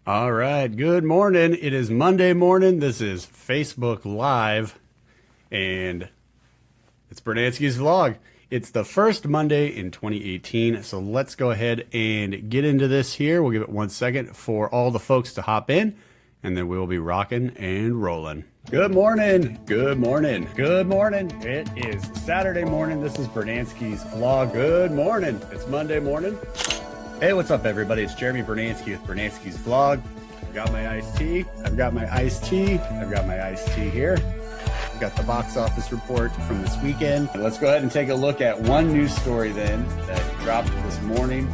All right, good morning. It is Monday morning. This is Facebook Live, and it's Brunansky's vlog. It's the first Monday in 2018, so let's go ahead and get into this here. We'll give it 1 second for all the folks to hop in, and then we'll be rocking and rolling. Good morning. Good morning. Good morning. It is Saturday morning. This is Brunansky's vlog. Good morning. It's Monday morning. Hey, what's up, everybody? It's Jeremy Brunansky with Brunansky's vlog. I've got my iced tea. I've got my iced tea. I've got my iced tea here. I've got the box office report from this weekend. Let's go ahead and take a look at one news story then that dropped this morning.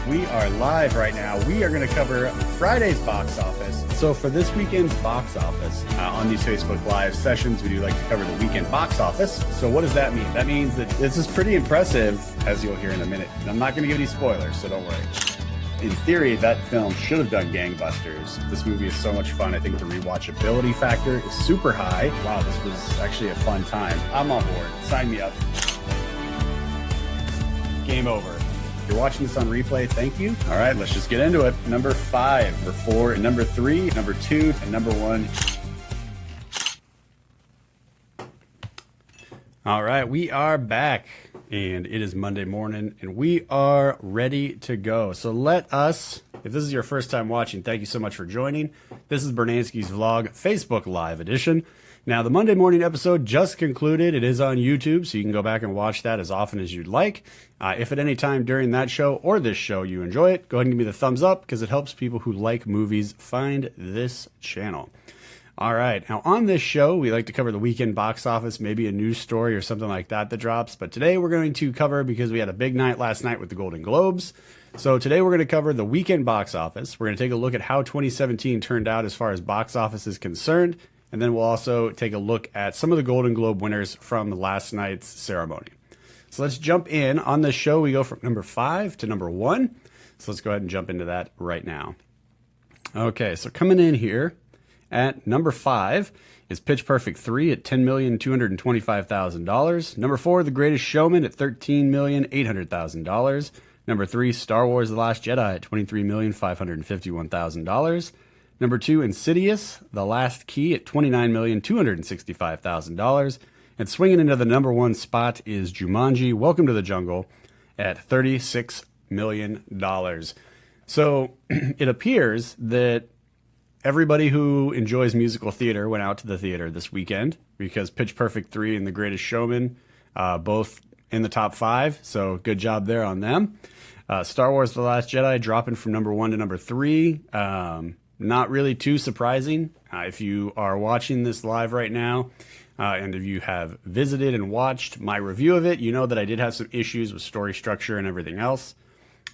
We are live right now. We are going to cover Friday's box office. So for this weekend's box office, on these Facebook Live sessions, we do like to cover the weekend box office. So what does that mean? That means that this is pretty impressive, as you'll hear in a minute. And I'm not going to give any spoilers, so don't worry. In theory, that film should have done gangbusters. This movie is so much fun. I think the rewatchability factor is super high. Wow, this was actually a fun time. I'm on board. Sign me up. Game over. If you're watching this on replay, thank you. All right, let's just get into it. Number 5, number 4, number 3, number 2, and number 1. All right, we are back, and it is Monday morning, and we are ready to go. So let us, if this is your first time watching, thank you so much for joining. This is Brunansky's Vlog, Facebook Live edition. Now, the Monday morning episode just concluded. It is on YouTube, so you can go back and watch that as often as you'd like. If at any time during that show or this show you enjoy it, go ahead and give me the thumbs up because it helps people who like movies find this channel. All right, now on this show, we like to cover the weekend box office, maybe a news story or something like that drops. But today we're going to cover, because we had a big night last night with the Golden Globes. So today we're going to cover the weekend box office. We're going to take a look at how 2017 turned out as far as box office is concerned. And then we'll also take a look at some of the Golden Globe winners from last night's ceremony. So let's jump in. On this show, we go from number 5 to number 1. So let's go ahead and jump into that right now. Okay, so coming in here at number 5 is Pitch Perfect 3 at $10,225,000. Number 4, The Greatest Showman at $13,800,000. Number 3, Star Wars: The Last Jedi at $23,551,000. Number 2, Insidious, The Last Key at $29,265,000. And swinging into the number 1 spot is Jumanji, Welcome to the Jungle at $36 million. So it appears that everybody who enjoys musical theater went out to the theater this weekend because Pitch Perfect 3 and The Greatest Showman, both in the top 5. So good job there on them. Star Wars: The Last Jedi dropping from number 1 to number 3. Not really too surprising. If you are watching this live right now, and if you have visited and watched my review of it, you know that I did have some issues with story structure and everything else.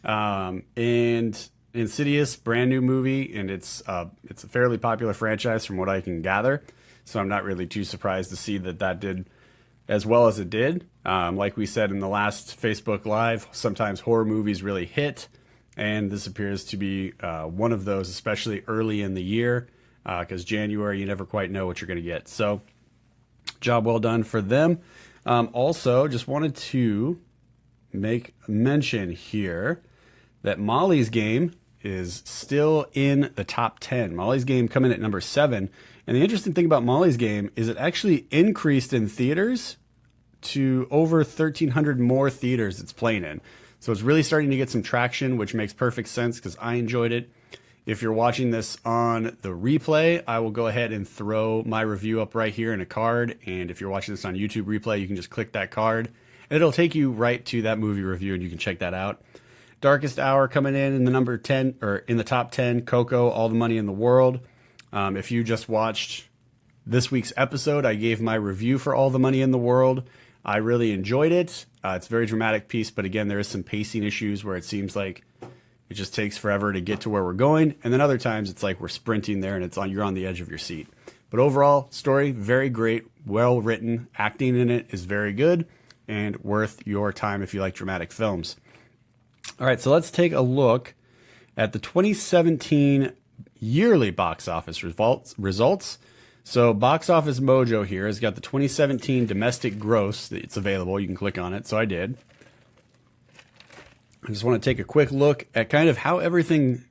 And Insidious, brand new movie, and it's a fairly popular franchise from what I can gather. So I'm not really too surprised to see that that did as well as it did. Like we said in the last Facebook Live, sometimes horror movies really hit. And this appears to be one of those, especially early in the year, because January, you never quite know what you're going to get. So job well done for them. Also, just wanted to make mention here that Molly's Game is still in the top 10. Molly's Game coming at number 7. And the interesting thing about Molly's Game is it actually increased in theaters to over 1,300 more theaters it's playing in. So it's really starting to get some traction, which makes perfect sense because I enjoyed it. If you're watching this on the replay, I will go ahead and throw my review up right here in a card. And if you're watching this on YouTube replay, you can just click that card and it'll take you right to that movie review and you can check that out. Darkest Hour coming in the number 10 or in the top 10, Coco, All the Money in the World. If you just watched this week's episode, I gave my review for All the Money in the World. I really enjoyed it. It's a very dramatic piece, but again, there is some pacing issues where it seems like it just takes forever to get to where we're going. And then other times it's like we're sprinting there and you're on the edge of your seat. But overall, story, very great, well written. Acting in it is very good and worth your time if you like dramatic films. All right, so let's take a look at the 2017 yearly box office results. So Box Office Mojo here has got the 2017 domestic gross. It's available. You can click on it. So I did. I just want to take a quick look at kind of how everything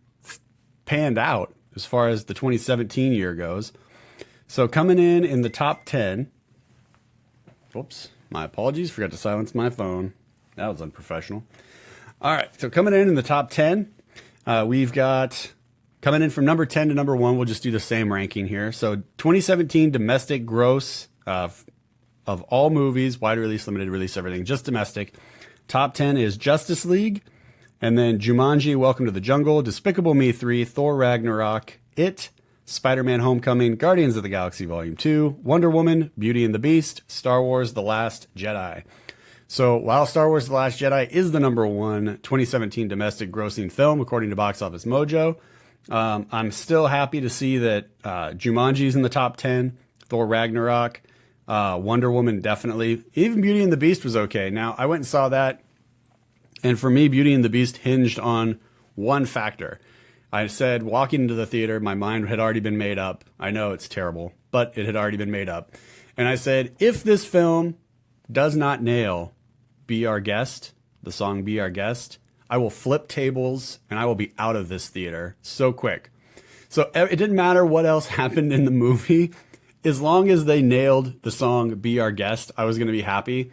panned out as far as the 2017 year goes. So coming in the top 10. Whoops, my apologies. Forgot to silence my phone. That was unprofessional. All right, so coming in the top 10, we've got coming in from number 10 to number 1. We'll just do the same ranking here. So 2017 domestic gross of all movies, wide release, limited release, everything, just domestic. Top 10 is Justice League, and then Jumanji, Welcome to the Jungle, Despicable Me 3, Thor Ragnarok, It, Spider-Man Homecoming, Guardians of the Galaxy Volume 2, Wonder Woman, Beauty and the Beast, Star Wars The Last Jedi. So while Star Wars The Last Jedi is the number 1 2017 domestic grossing film, according to Box Office Mojo, I'm still happy to see that Jumanji's in the top 10, Thor Ragnarok, Wonder Woman definitely. Even Beauty and the Beast was okay. Now, I went and saw that, and for me, Beauty and the Beast hinged on one factor. I said, walking into the theater, my mind had already been made up. I know it's terrible, but it had already been made up. And I said, if this film does not nail Be Our Guest, the song Be Our Guest, I will flip tables and I will be out of this theater so quick. So it didn't matter what else happened in the movie. As long as they nailed the song Be Our Guest, I was going to be happy.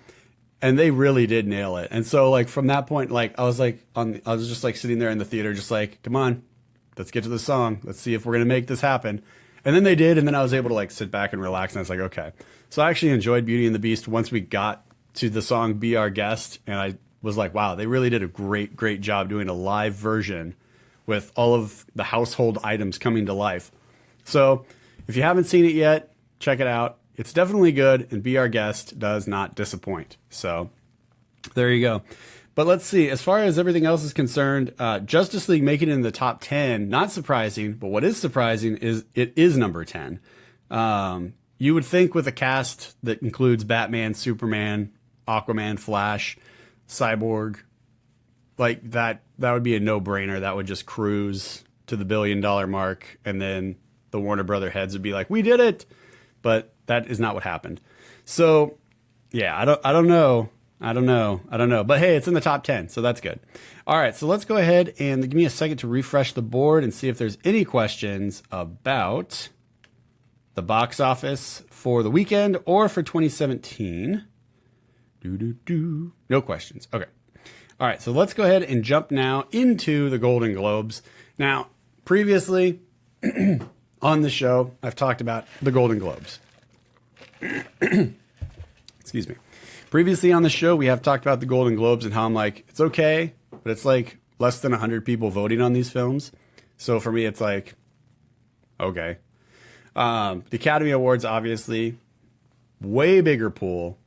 And they really did nail it. And so like from that point, like I was just like sitting there in the theater, just like, come on, let's get to the song. Let's see if we're going to make this happen. And then they did. And then I was able to like sit back and relax. And I was like, okay. So I actually enjoyed Beauty and the Beast once we got to the song Be Our Guest. And I was like, wow, they really did a great job doing a live version with all of the household items coming to life. So if you haven't seen it yet, check it out. It's definitely good, and Be Our Guest does not disappoint. So there you go. But let's see. As far as everything else is concerned, Justice League making it in the top 10, not surprising, but what is surprising is it is number 10. You would think with a cast that includes Batman, Superman, Aquaman, Flash, Cyborg, like that would be a no-brainer. That would just cruise to the $1 billion mark, and then the Warner Brother heads would be like, we did it. But that is not what happened. So, yeah, I don't know. But hey, it's in the top 10, so that's good. All right, so let's go ahead and give me a second to refresh the board and see if there's any questions about the box office for the weekend or for 2017. No questions. Okay. All right, so let's go ahead and jump now into the Golden Globes. Now, previously on the show, I've talked about the Golden Globes. Excuse me. Previously on the show, we have talked about the Golden Globes and how I'm like, it's okay, but it's like less than 100 people voting on these films. So for me, it's like, okay. The Academy Awards, obviously, way bigger pool,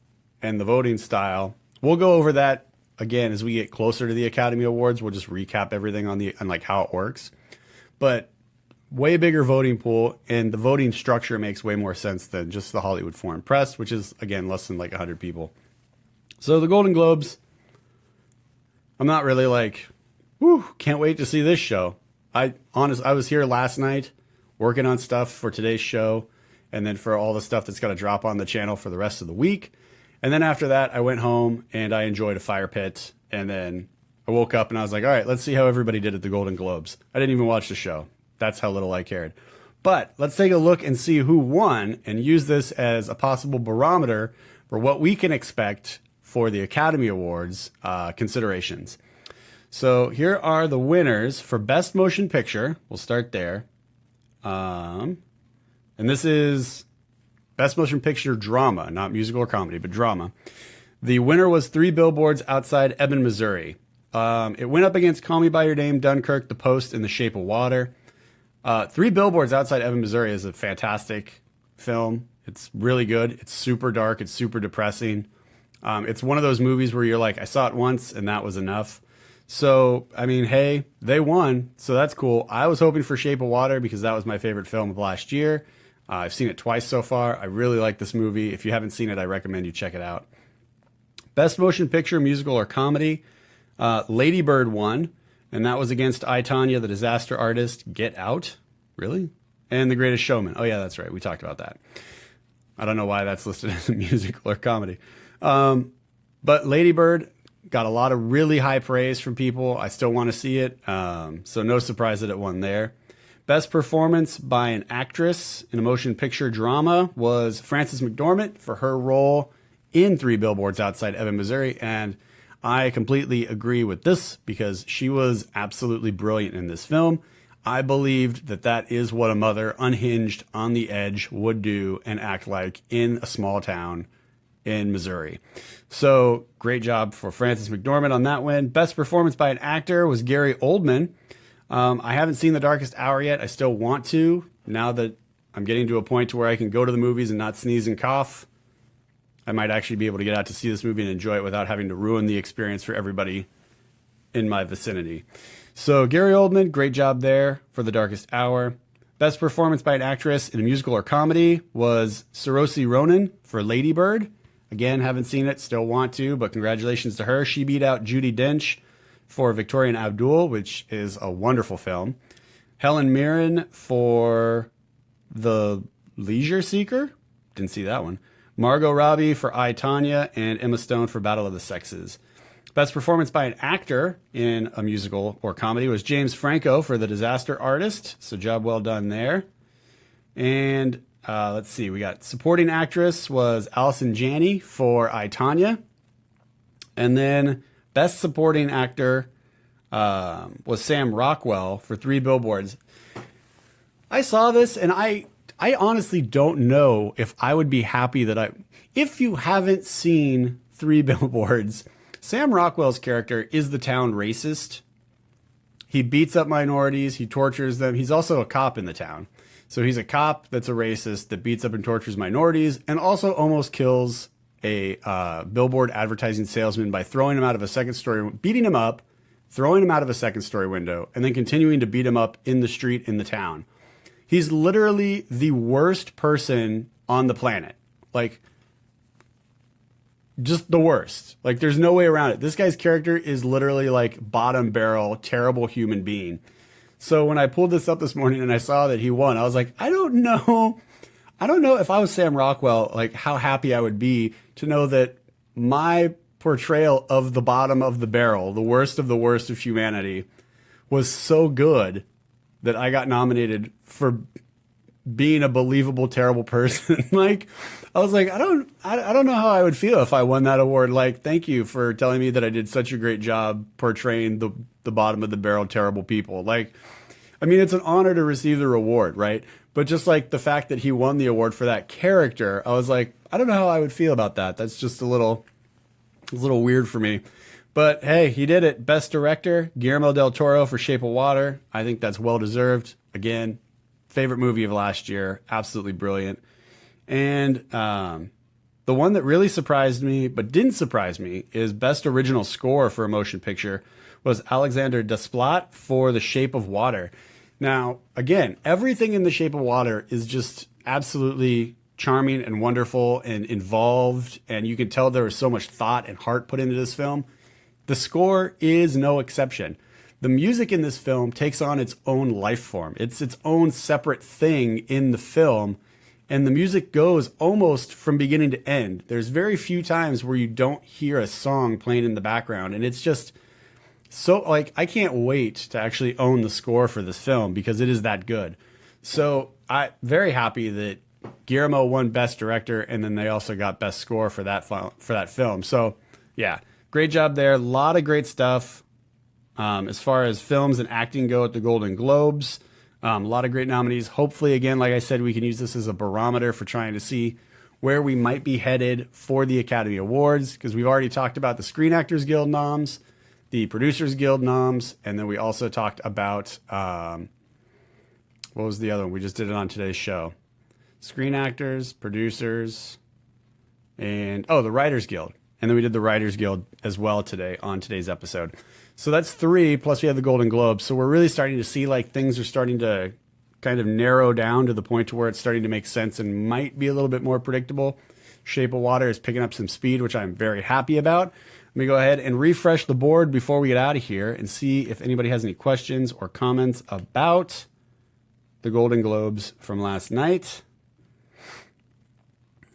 and the voting style. We'll go over that again as we get closer to the Academy Awards. We'll just recap everything on like how it works. But way bigger voting pool, and the voting structure makes way more sense than just the Hollywood Foreign Press, which is, again, less than like 100 people. So the Golden Globes, I'm not really like, whew, can't wait to see this show. I was here last night working on stuff for today's show, and then for all the stuff that's got to drop on the channel for the rest of the week. And then after that, I went home and I enjoyed a fire pit, and then I woke up and I was like, all right, let's see how everybody did at the Golden Globes. I didn't even watch the show. That's how little I cared. But let's take a look and see who won and use this as a possible barometer for what we can expect for the Academy Awards considerations. So here are the winners for Best Motion Picture. We'll start there. And this is Best Motion Picture Drama, not musical or comedy, but drama. The winner was 3 Billboards Outside Ebbing, Missouri. It went up against Call Me By Your Name, Dunkirk, The Post, and The Shape of Water. 3 Billboards Outside Ebbing, Missouri is a fantastic film. It's really good. It's super dark. It's super depressing. It's one of those movies where you're like, I saw it once and that was enough. So, I mean, hey, they won. So that's cool. I was hoping for Shape of Water because that was my favorite film of last year. I've seen it twice so far. I really like this movie. If you haven't seen it, I recommend you check it out. Best Motion Picture, Musical or Comedy. Lady Bird won. And that was against I, Tonya, the Disaster Artist, Get Out. Really? And The Greatest Showman. Oh, yeah, that's right. We talked about that. I don't know why that's listed as a musical or comedy. But Lady Bird got a lot of really high praise from people. I still want to see it. So no surprise that it won there. Best performance by an actress in a motion picture drama was Frances McDormand for her role in Three Billboards Outside Ebbing, Missouri. And I completely agree with this because she was absolutely brilliant in this film. I believed that that is what a mother unhinged on the edge would do and act like in a small town in Missouri. So great job for Frances McDormand on that one. Best performance by an actor was Gary Oldman. I haven't seen The Darkest Hour yet. I still want to, now that I'm getting to a point to where I can go to the movies and not sneeze and cough. I might actually be able to get out to see this movie and enjoy it without having to ruin the experience for everybody in my vicinity. So Gary Oldman, great job there for The Darkest Hour. Best performance by an actress in a musical or comedy was Saoirse Ronan for Lady Bird. Again, haven't seen it, still want to, but congratulations to her. She beat out Judi Dench for Victoria and Abdul, which is a wonderful film. Helen Mirren for The Leisure Seeker. Didn't see that one. Margot Robbie for I, Tonya, and Emma Stone for Battle of the Sexes. Best performance by an actor in a musical or comedy was James Franco for The Disaster Artist. So job well done there. And let's see, we got supporting actress was Allison Janney for I, Tonya. And then best supporting actor was Sam Rockwell for Three Billboards. I saw this and I honestly don't know if I would be happy that if you haven't seen Three Billboards, Sam Rockwell's character is the town racist. He beats up minorities. He tortures them. He's also a cop in the town. So he's a cop that's a racist that beats up and tortures minorities and also almost kills a billboard advertising salesman by throwing him out of a second story, beating him up, throwing him out of a second story window, and then continuing to beat him up in the street in the town. He's literally the worst person on the planet. Like, just the worst. Like, there's no way around it. This guy's character is literally like bottom barrel, terrible human being. So when I pulled this up this morning and I saw that he won, I was like, I don't know if I was Sam Rockwell, like how happy I would be to know that my portrayal of the bottom of the barrel, the worst of humanity, was so good that I got nominated for being a believable, terrible person. Like, I was like, I don't know how I would feel if I won that award. Like, thank you for telling me that I did such a great job portraying the bottom of the barrel, terrible people. Like, I mean, it's an honor to receive the reward, right? But just like the fact that he won the award for that character, I was like, I don't know how I would feel about that. That's just a little weird for me. But hey, he did it. Best director, Guillermo del Toro for Shape of Water. I think that's well deserved. Again, favorite movie of last year. Absolutely brilliant. And the one that really surprised me, but didn't surprise me, is best original score for a motion picture was Alexander Desplat for The Shape of Water. Now, again, everything in The Shape of Water is just absolutely charming and wonderful and involved, and you can tell there was so much thought and heart put into this film. The score is no exception. The music in this film takes on its own life form. It's its own separate thing in the film, and the music goes almost from beginning to end. There's very few times where you don't hear a song playing in the background, and it's just so, like, I can't wait to actually own the score for this film because it is that good. So I'm very happy that Guillermo won Best Director, and then they also got Best Score for that film. So, yeah, great job there. A lot of great stuff as far as films and acting go at the Golden Globes. A lot of great nominees. Hopefully, again, like I said, we can use this as a barometer for trying to see where we might be headed for the Academy Awards, because we've already talked about the Screen Actors Guild noms, the Producers Guild noms, and then we also talked about, what was the other one? We just did it on today's show. Screen Actors, Producers, and, the Writers Guild. And then we did the Writers Guild as well today on today's episode. So that's 3, plus we have the Golden Globes. So we're really starting to see like things are starting to kind of narrow down to the point to where it's starting to make sense and might be a little bit more predictable. Shape of Water is picking up some speed, which I'm very happy about. Let me go ahead and refresh the board before we get out of here and see if anybody has any questions or comments about the Golden Globes from last night.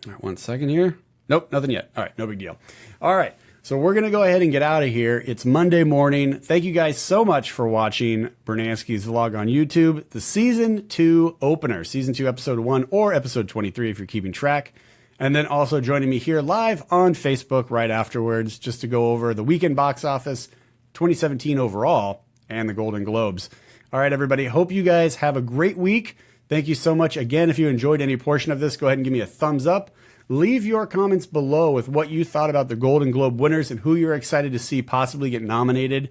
All right, 1 second here. Nope, nothing yet. All right, no big deal. All right, So we're going to go ahead and get out of here. It's Monday morning. Thank you guys so much for watching Brunansky's vlog on YouTube. The season 2 opener, season 2, episode 1 or episode 23 if you're keeping track. And then also joining me here live on Facebook right afterwards, just to go over the weekend box office, 2017 overall, and the Golden Globes. All right, everybody. Hope you guys have a great week. Thank you so much. Again, if you enjoyed any portion of this, go ahead and give me a thumbs up. Leave your comments below with what you thought about the Golden Globe winners and who you're excited to see possibly get nominated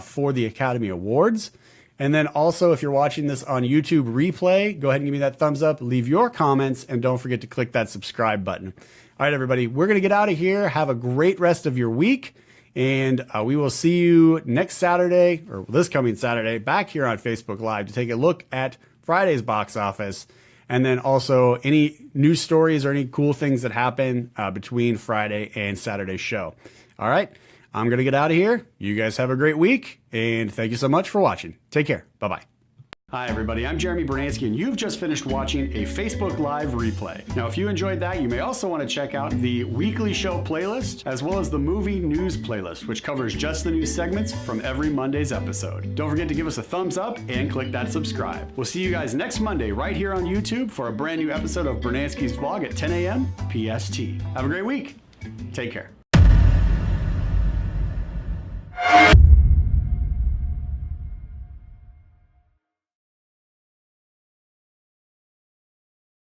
for the Academy Awards. And then also, if you're watching this on YouTube replay, go ahead and give me that thumbs up, leave your comments, and don't forget to click that subscribe button. All right, everybody, we're going to get out of here. Have a great rest of your week, and we will see you next Saturday, or this coming Saturday, back here on Facebook Live to take a look at Friday's box office, and then also any news stories or any cool things that happen between Friday and Saturday's show. All right. I'm going to get out of here. You guys have a great week, and thank you so much for watching. Take care. Bye-bye. Hi, everybody. I'm Jeremy Brunansky, and you've just finished watching a Facebook Live replay. Now, if you enjoyed that, you may also want to check out the weekly show playlist, as well as the movie news playlist, which covers just the news segments from every Monday's episode. Don't forget to give us a thumbs up and click that subscribe. We'll see you guys next Monday right here on YouTube for a brand new episode of Brunansky's Vlog at 10 a.m. PST. Have a great week. Take care.